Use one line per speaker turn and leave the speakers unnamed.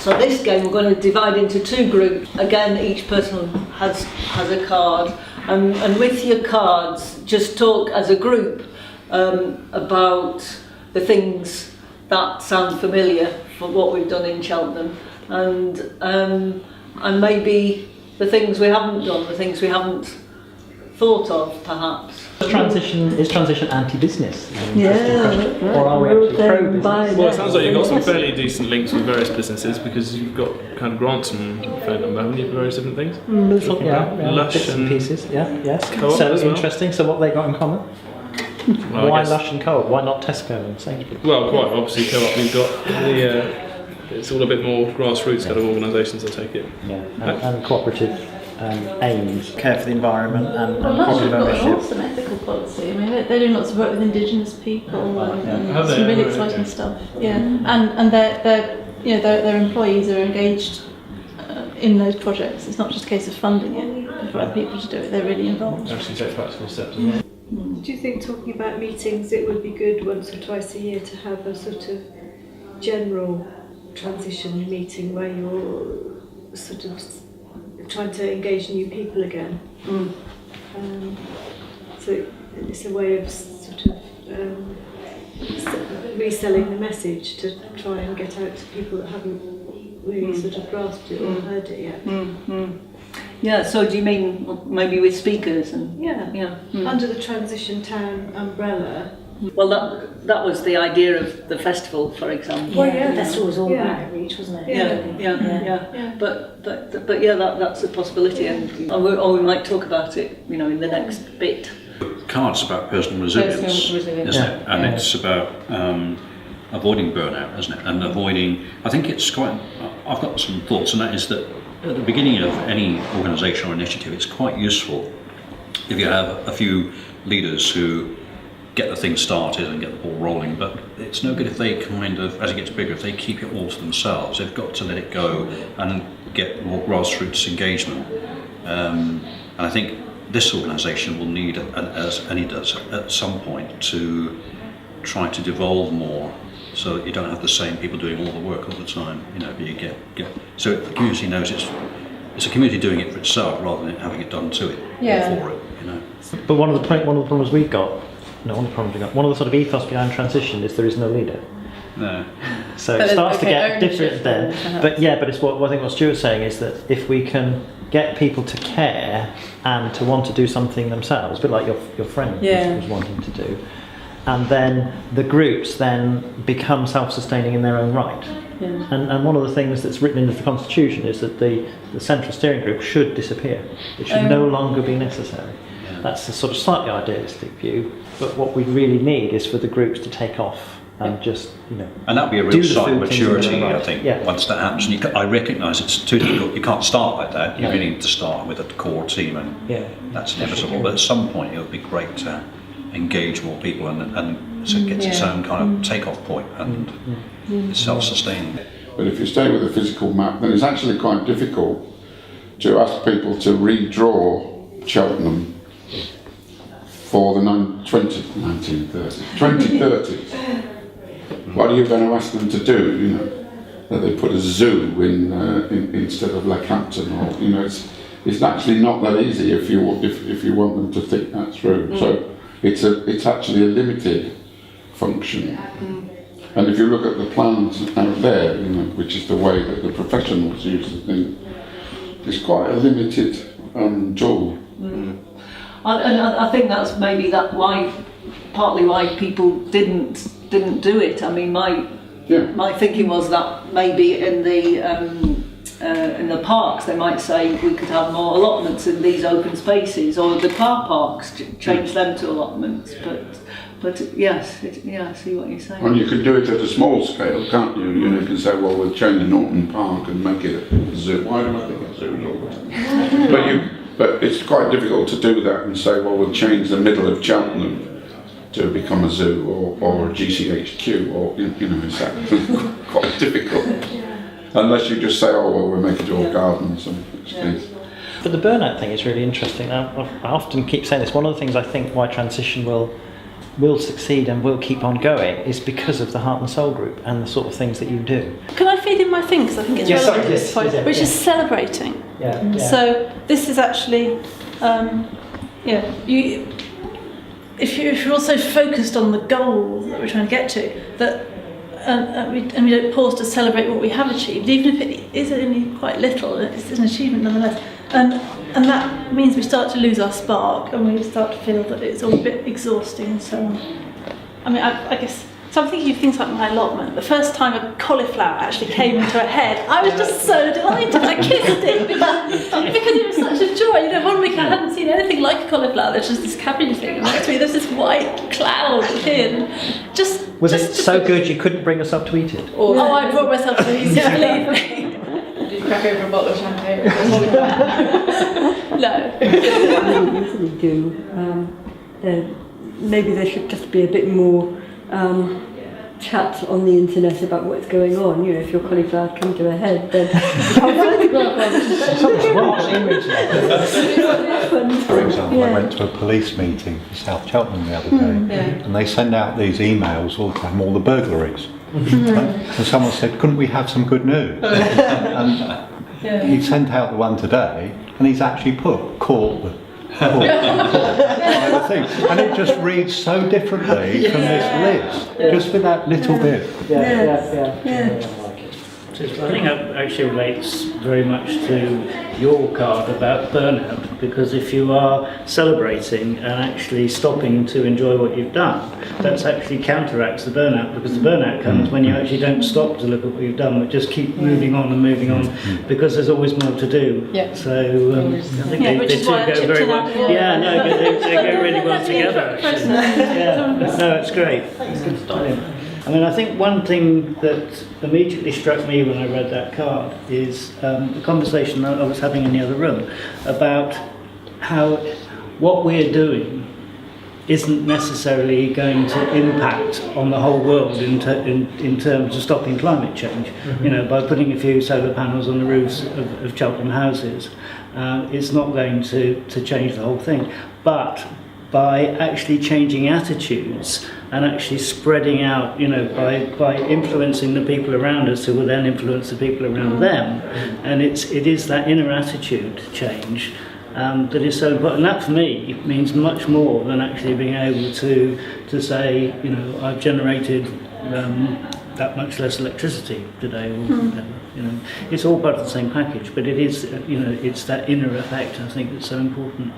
So this game we're going to divide into 2 groups. Again, each person has a card, and with your cards, just talk as a group about the things that sound familiar for what we've done in Cheltenham, and maybe the things we haven't done, the things we haven't thought of, perhaps.
Is transition anti-business?
Yeah.
Or are we actually pro-business?
Well, it sounds like you've got some fairly decent links with various businesses, because you've got kind of grants and fair number, haven't you, for various different things? Lush
bits and pieces. Yes.
Co-op
So
as well.
interesting. So what have they got in common?
Well,
Why Lush and Co-op? Why not Tesco and Sainsbury's?
Well, quite obviously, Co-op. You've got the. It's all a bit more grassroots kind of organisations, I take it.
Yeah, and cooperative aims, care for the environment and
Lush have
cooperative
got an
ownership.
awesome ethical policy. I mean, they're doing lots of work with Indigenous people and some really exciting stuff. Yeah, and their employees are engaged in those projects. It's not just a case of funding it for other people to do it. They're really involved.
Actually, take practical steps as well.
Do you think, talking about meetings, it would be good once or twice a year to have a sort of general transition meeting where you're sort of trying to engage new people again? So it's a way of sort of reselling the message to try and get out to people that haven't really sort of grasped it or heard it yet.
Yeah, so do you mean maybe with speakers?
Under the Transition Town umbrella.
Well, that was the idea of the festival, for example.
Well, yeah, the festival was all about outreach, wasn't it?
Yeah. But yeah, that's a possibility, and or we might talk about it, in the next bit.
Cards about personal resilience, isn't it? And it's about avoiding burnout, isn't it? And avoiding. I think it's quite. I've got some thoughts, and that is that at the beginning of any organisation or initiative, it's quite useful if you have a few leaders who get the thing started and get the ball rolling, but it's no good if they kind of, as it gets bigger, if they keep it all to themselves. They've got to let it go and get more grassroots engagement. And I think this organisation will need, as any does, at some point, to try to devolve more, so that you don't have the same people doing all the work all the time. But you get so the community knows it's a community doing it for itself rather than having it done to it or for it.
But one of the problems we've got. One of the sort of ethos behind transition is there is no leader.
No.
So it starts to get different then. But it's what I think what Stuart's saying is that if we can get people to care and to want to do something themselves, a bit like your friend was wanting to do, and then the groups then become self-sustaining in their own right. Yeah. And one of the things that's written into the Constitution is that the central steering group should disappear. It should no longer be necessary. That's a sort of slightly idealistic view, but what we really need is for the groups to take off and just,
And that'd be a real sign of maturity,
right.
I think, once that happens. And I recognise it's too difficult. You can't start like that. You really need to start with a core team, and that's inevitable. But at some point, it would be great to engage more people, and so it gets its own kind of take-off point, and it's self-sustaining.
But if you stay with a physical map, then it's actually quite difficult to ask people to redraw Cheltenham for the 2030s. What are you going to ask them to do? That they put a zoo in instead of Leckhampton, or it's actually not that easy if you want them to think that through. So it's actually a limited function. And if you look at the plans out there, which is the way that the professionals use the thing, it's quite a limited tool.
And I think that's maybe partly why people didn't do it. I mean, my thinking was that maybe in the parks they might say we could have more allotments in these open spaces, or the car parks change them to allotments. But yes, I see what you're saying.
And you can do it at a small scale, can't you? You can say, well, we'll change the Norton Park and make it a zoo. Why do I think a zoo all the time? But it's quite difficult to do that and say, well, we'll change the middle of Cheltenham to become a zoo or a GCHQ, or it's quite difficult. Unless you just say, oh, well, we'll make it all gardens.
But the burnout thing is really interesting. I often keep saying this. One of the things I think why transition will succeed and will keep on going is because of the heart and soul group and the sort of things that you do.
Can I feed in my thing because I think it's relevant to this point, which is celebrating.
Yeah.
So this is actually, if you're also focused on the goal that we're trying to get to, that and we don't pause to celebrate what we have achieved, even if it is only quite little, it's an achievement nonetheless. And that means we start to lose our spark, and we start to feel that it's all a bit exhausting and so on. I mean, I guess. So I'm thinking of things like my allotment. The first time a cauliflower actually came into a head, I was just so delighted. I kissed it because it was such a joy. You know, 1 week I hadn't seen anything like a cauliflower. There's just this cabbage thing, and next week there's this white cloud appeared.
Was it so good you couldn't bring yourself to eat it?
Oh, I brought myself to eat it, believe me.
Did you crack over a bottle of champagne?
No.
They usually do. Maybe there should just be a bit more chat on the internet about what's going on. You know, if your cauliflower come to a head, then
For example, I went to a police meeting for South Cheltenham the other day, and they send out these emails all the time, all the burglaries. And someone said, couldn't we have some good news? And he sent out the one today, and he's actually put caught thing. And it just reads so differently from this list, just with that little bit.
I think that actually relates very much to your card about burnout, because if you are celebrating and actually stopping to enjoy what you've done, that actually counteracts the burnout, because the burnout comes when you actually don't stop to look at what you've done, but just keep moving on and moving on, because there's always more to do. So I think they two go very well. They go really well together. No, it's great. I mean, I think one thing that immediately struck me when I read that card is the conversation that I was having in the other room about how what we're doing isn't necessarily going to impact on the whole world in terms of stopping climate change. You know, by putting a few solar panels on the roofs of Cheltenham houses, it's not going to change the whole thing. But by actually changing attitudes and actually spreading out, you know, by influencing the people around us, who will then influence the people around them, and it is that inner attitude change that is so important. And that for me means much more than actually being able to say, you know, I've generated that much less electricity today, or whatever. You know, it's all part of the same package, but it is, you know, it's that inner effect, I think, that's so important.